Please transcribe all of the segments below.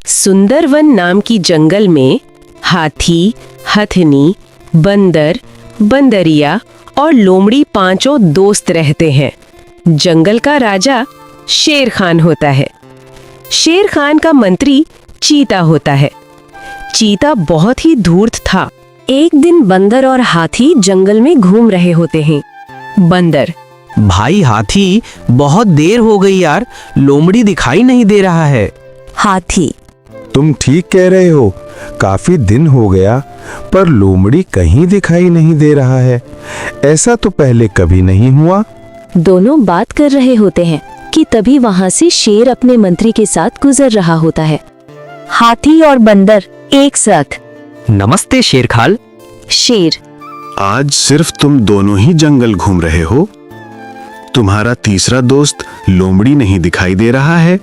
सुंदरवन नाम की जंगल में हाथी, हथनी, बंदर, बंदरिया और लोमड़ी पांचों दोस्त रहते हैं। जंगल का राजा शेर खान होता है। शेर खान का मंत्री चीता होता है। चीता बहुत ही धूर्त था। एक दिन बंदर और हाथी जंगल में घूम रहे होते हैं। बंदर: भाई हाथी, बहुत देर हो गई यार, लोमड़ी दिखाई नहीं दे रहा है। हाथी: तुम ठीक कह रहे हो, काफी दिन हो गया पर लोमड़ी कहीं दिखाई नहीं दे रहा है। ऐसा तो पहले कभी नहीं हुआ। दोनों बात कर रहे होते हैं कि तभी वहां से शेर अपने मंत्री के साथ गुजर रहा होता है। हाथी और बंदर एक साथ: नमस्ते शेर खाल। शेर: आज सिर्फ तुम दोनों ही जंगल घूम रहे हो? तुम्हारा तीसरा दोस्त लोमड़ी नहीं दिखाई दे रहा है?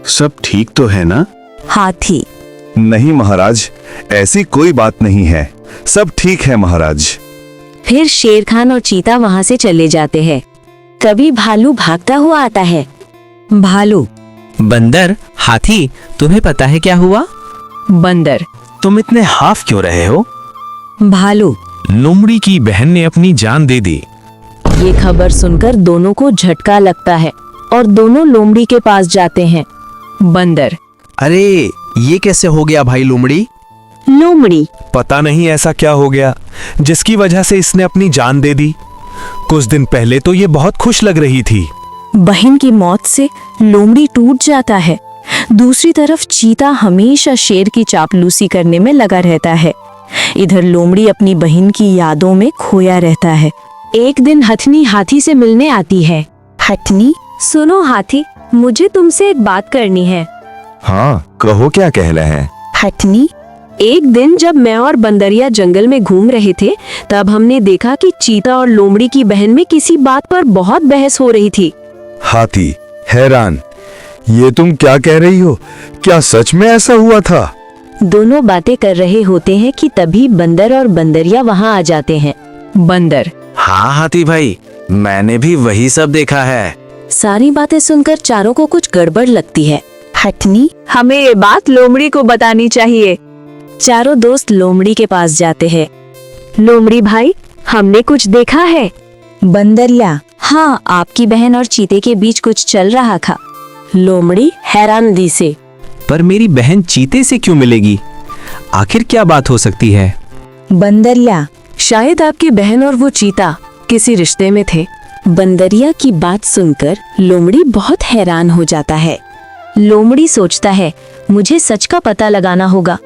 सब ठीक तो है ना? हाथी: नहीं महाराज, ऐसी कोई बात नहीं है, सब ठीक है महाराज। फिर शेर खान और चीता वहां से चले जाते हैं। तभी भालू भागता हुआ आता है। भालू: बंदर, हाथी, तुम्हें पता है क्या हुआ? बंदर: तुम इतने हाफ क्यों रहे हो? भालू: लोमड़ी की बहन ने अपनी जान दे दी। ये खबर सुनकर दोनों को झटका लगता है और दोनों लोमड़ी के पास जाते हैं। बंदर: अरे ये कैसे हो गया भाई लोमड़ी? लोमड़ी: पता नहीं ऐसा क्या हो गया जिसकी वजह से इसने अपनी जान दे दी। कुछ दिन पहले तो ये बहुत खुश लग रही थी। बहन की मौत से लोमड़ी टूट जाता है। दूसरी तरफ चीता हमेशा शेर की चापलूसी करने में लगा रहता है। इधर लोमड़ी अपनी बहन की यादों में खोया रहता है। एक दिन हथनी हाथी से मिलने आती है। हथनी: सुनो हाथी, मुझे तुमसे एक बात करनी है। हाँ, कहो क्या कह रहे हैं? हथनी: एक दिन जब मैं और बंदरिया जंगल में घूम रहे थे, तब हमने देखा कि चीता और लोमड़ी की बहन में किसी बात पर बहुत बहस हो रही थी। हाथी हैरान: ये तुम क्या कह रही हो? क्या सच में ऐसा हुआ था? दोनों बातें कर रहे होते हैं कि तभी बंदर और बंदरिया वहां आ जाते हैं। बंदर: हाँ हाथी भाई, मैंने भी वही सब देखा है। सारी बातें सुनकर चारों को कुछ गड़बड़ लगती है। हथनी: हमें ये बात लोमड़ी को बतानी चाहिए। चारों दोस्त लोमड़ी के पास जाते हैं। लोमड़ी भाई, हमने कुछ देखा है। बंदरिया: हाँ, आपकी बहन और चीते के बीच कुछ चल रहा था। लोमड़ी हैरानगी से: पर मेरी बहन चीते से क्यों मिलेगी? आखिर क्या बात हो सकती है? बंदरिया: शायद आपकी बहन और वो चीता किसी रिश्ते में थे। बंदरिया की बात सुनकर लोमड़ी बहुत हैरान हो जाता है। लोमड़ी सोचता है, मुझे सच का पता लगाना होगा।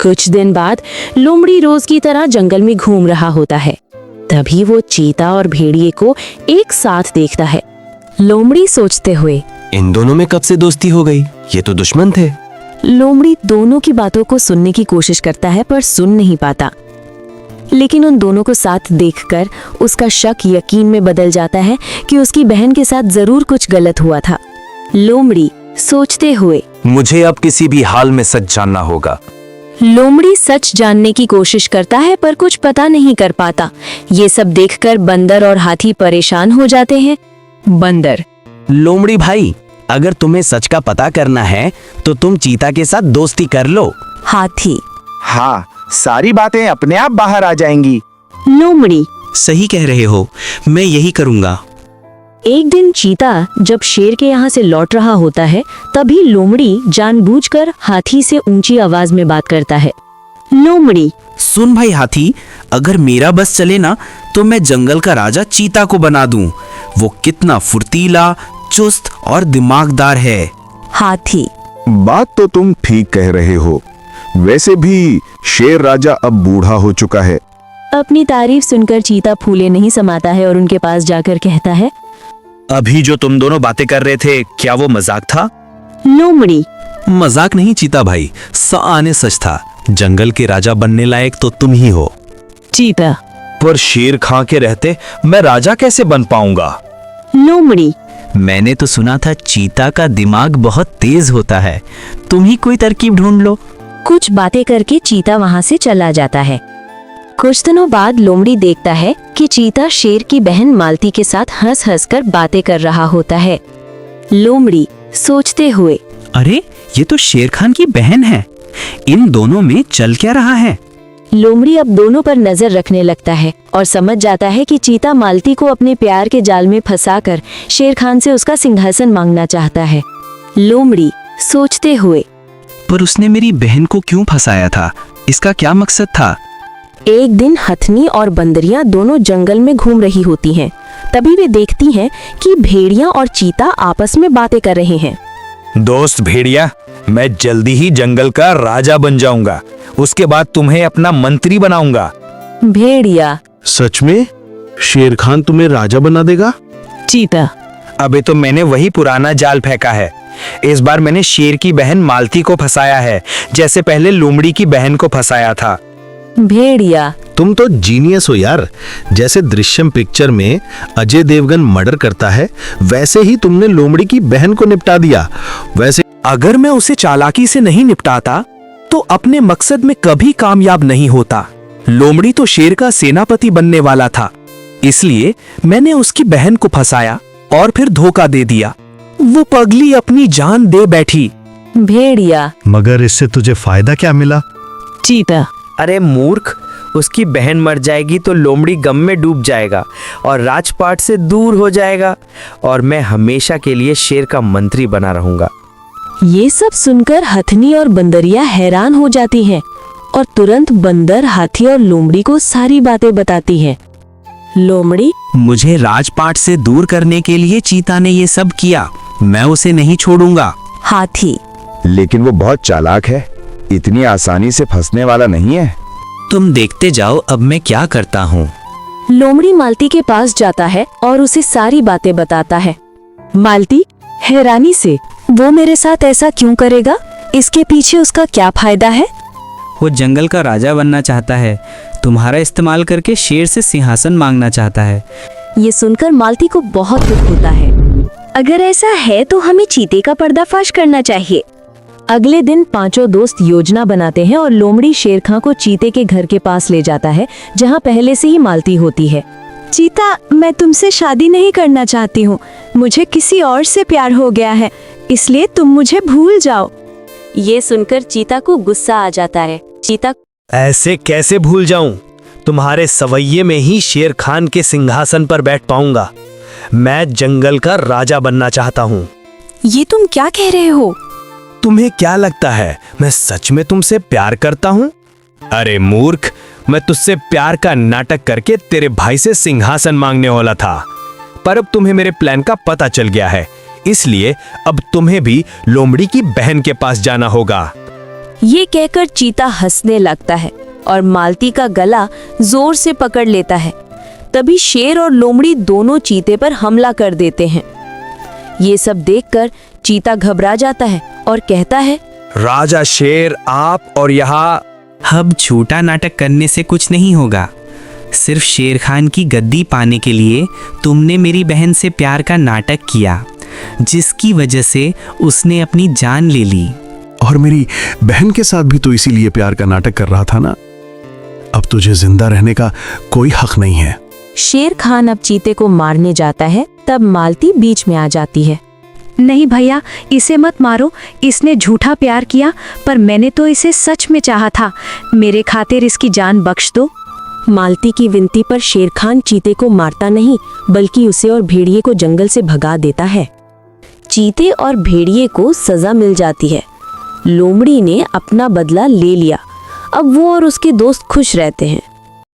कुछ दिन बाद लोमड़ी रोज की तरह जंगल में घूम रहा होता है। तभी वो चीता और भेड़िए को एक साथ देखता है। लोमड़ी सोचते हुए, इन दोनों में कब से दोस्ती हो गई? ये तो दुश्मन थे। लोमड़ी दोनों की बातों को सुनने की कोशिश करता है पर सुन नहीं पाता। लेकिन उन दोनों को साथ देखकर उसका शक यकीन में बदल जाता है कि उसकी बहन के साथ जरूर कुछ गलत हुआ था। लोमड़ी सोचते हुए, मुझे अब किसी भी हाल में सच जानना होगा। लोमड़ी सच जानने की कोशिश करता है पर कुछ पता नहीं कर पाता। ये सब देखकर बंदर और हाथी परेशान हो जाते हैं। बंदर: लोमड़ी भाई, अगर तुम्हें सच का पता करना है तो तुम चीता के साथ दोस्ती कर लो। हाथी: हाँ, सारी बातें अपने आप बाहर आ जाएंगी। लोमड़ी: सही कह रहे हो, मैं यही करूँगा। एक दिन चीता जब शेर के यहाँ से लौट रहा होता है, तभी लोमड़ी जानबूझकर हाथी से ऊंची आवाज में बात करता है। लोमड़ी: सुन भाई हाथी, अगर मेरा बस चले ना तो मैं जंगल का राजा चीता को बना दूं। वो कितना फुर्तीला, चुस्त और दिमागदार है। हाथी: बात तो तुम ठीक कह रहे हो। वैसे भी शेर राजा अब बूढ़ा हो चुका है। अपनी तारीफ सुनकर चीता फूले नहीं समाता है और उनके पास जाकर कहता है, अभी जो तुम दोनों बातें कर रहे थे, क्या वो मजाक था? लोमड़ी: मजाक नहीं चीता भाई, आने सच था। जंगल के राजा बनने लायक तो तुम ही हो। चीता: पर शेर खां के रहते मैं राजा कैसे बन पाऊंगा? लोमड़ी: मैंने तो सुना था चीता का दिमाग बहुत तेज होता है। तुम ही कोई तरकीब ढूंढ लो। कुछ बातें करके चीता वहां से चला जाता है। कुछ दिनों बाद लोमड़ी देखता है कि चीता शेर की बहन मालती के साथ हंस हंस कर बातें कर रहा होता है। लोमड़ी सोचते हुए, अरे ये तो शेर खान की बहन है। इन दोनों में चल क्या रहा है? लोमड़ी अब दोनों पर नजर रखने लगता है और समझ जाता है कि चीता मालती को अपने प्यार के जाल में फंसाकर शेर खान से उसका सिंहासन मांगना चाहता है। लोमड़ी सोचते हुए, पर उसने मेरी बहन को क्यों फंसाया था? इसका क्या मकसद था? एक दिन हथनी और बंदरियां दोनों जंगल में घूम रही होती हैं। तभी वे देखती हैं कि भेड़िया और चीता आपस में बातें कर रहे हैं। दोस्त भेड़िया, मैं जल्दी ही जंगल का राजा बन जाऊंगा। उसके बाद तुम्हें अपना मंत्री बनाऊंगा। भेड़िया, सच में? शेर खान तुम्हें राजा बना देगा? चीता, अबे तो मैंने वही पुराना जाल फेंका है। इस बार मैंने शेर की बहन मालती को फंसाया है, जैसे पहले लोमड़ी की बहन को फंसाया था। भेड़िया, तुम तो जीनियस हो यार। जैसे दृश्यम पिक्चर में अजय देवगन मर्डर करता है, वैसे ही तुमने लोमड़ी की बहन को निपटा दिया। वैसे अगर मैं उसे चालाकी से नहीं निपटाता तो अपने मकसद में कभी कामयाब नहीं होता। लोमड़ी तो शेर का सेनापति बनने वाला था, इसलिए मैंने उसकी बहन को फंसाया और फिर धोखा दे दिया। वो पगली अपनी जान दे बैठी। भेड़िया, मगर इससे तुझे फायदा क्या मिला? चीता, अरे मूर्ख, उसकी बहन मर जाएगी तो लोमड़ी गम में डूब जाएगा और राजपाट से दूर हो जाएगा और मैं हमेशा के लिए शेर का मंत्री बना रहूंगा। ये सब सुनकर हथनी और बंदरिया हैरान हो जाती हैं और तुरंत बंदर, हाथी और लोमड़ी को सारी बातें बताती हैं। लोमड़ी, मुझे राजपाट से दूर करने के लिए चीता ने ये सब किया। मैं उसे नहीं छोड़ूंगा। हाथी, लेकिन वो बहुत चालाक है, इतनी आसानी से फंसने वाला नहीं है। तुम देखते जाओ अब मैं क्या करता हूँ। लोमड़ी मालती के पास जाता है और उसे सारी बातें बताता है। मालती हैरानी से, वो मेरे साथ ऐसा क्यों करेगा? इसके पीछे उसका क्या फायदा है? वो जंगल का राजा बनना चाहता है, तुम्हारा इस्तेमाल करके शेर से सिंहासन मांगना चाहता है। ये सुनकर मालती को बहुत दुख होता है। अगर ऐसा है तो हमें चीते का पर्दाफाश करना चाहिए। अगले दिन पांचों दोस्त योजना बनाते हैं और लोमड़ी शेर खां को चीते के घर के पास ले जाता है, जहां पहले से ही मालती होती है। चीता, मैं तुमसे शादी नहीं करना चाहती हूँ। मुझे किसी और से प्यार हो गया है, इसलिए तुम मुझे भूल जाओ। ये सुनकर चीता को गुस्सा आ जाता है। चीता, ऐसे कैसे भूल जाऊं? तुम्हारे सवैये में ही शेर खान के सिंहासन पर बैठ पाऊंगा। मैं जंगल का राजा बनना चाहता हूँ। ये तुम क्या कह रहे हो? तुम्हें क्या लगता है मैं सच में तुमसे प्यार करता हूँ? अरे मूर्ख, मैं तुझसे प्यार का नाटक करके तेरे भाई से सिंहासन मांगने वाला था, पर अब तुम्हें मेरे प्लान का पता चल गया है, इसलिए अब तुम्हें भी लोमड़ी की बहन के पास जाना होगा। ये कहकर चीता हंसने लगता है और मालती का गला जोर से पकड़ लेता है। तभी शेर और लोमड़ी दोनों चीते पर हमला कर देते हैं। ये सब देखकर चीता घबरा जाता है और कहता है, राजा शेर, आप और यहाँ। अब झूठा नाटक करने से कुछ नहीं होगा। सिर्फ शेर खान की गद्दी पाने के लिए तुमने मेरी बहन से प्यार का नाटक किया, जिसकी वजह से उसने अपनी जान ले ली। और मेरी बहन के साथ भी तो इसीलिए प्यार का नाटक कर रहा था ना। अब तुझे जिंदा रहने का कोई हक नहीं है। शेर खान अब चीते को मारने जाता है, तब मालती बीच में आ जाती है। नहीं भैया, इसे मत मारो। इसने झूठा प्यार किया, पर मैंने तो इसे सच में चाहा था। मेरे खातिर इसकी जान बख्श दो। मालती की विनती पर शेर खान चीते को मारता नहीं, बल्कि उसे और भेड़िए को जंगल से भगा देता है। चीते और भेड़िए को सजा मिल जाती है। लोमड़ी ने अपना बदला ले लिया। अब वो और उसके दोस्त खुश रहते हैं।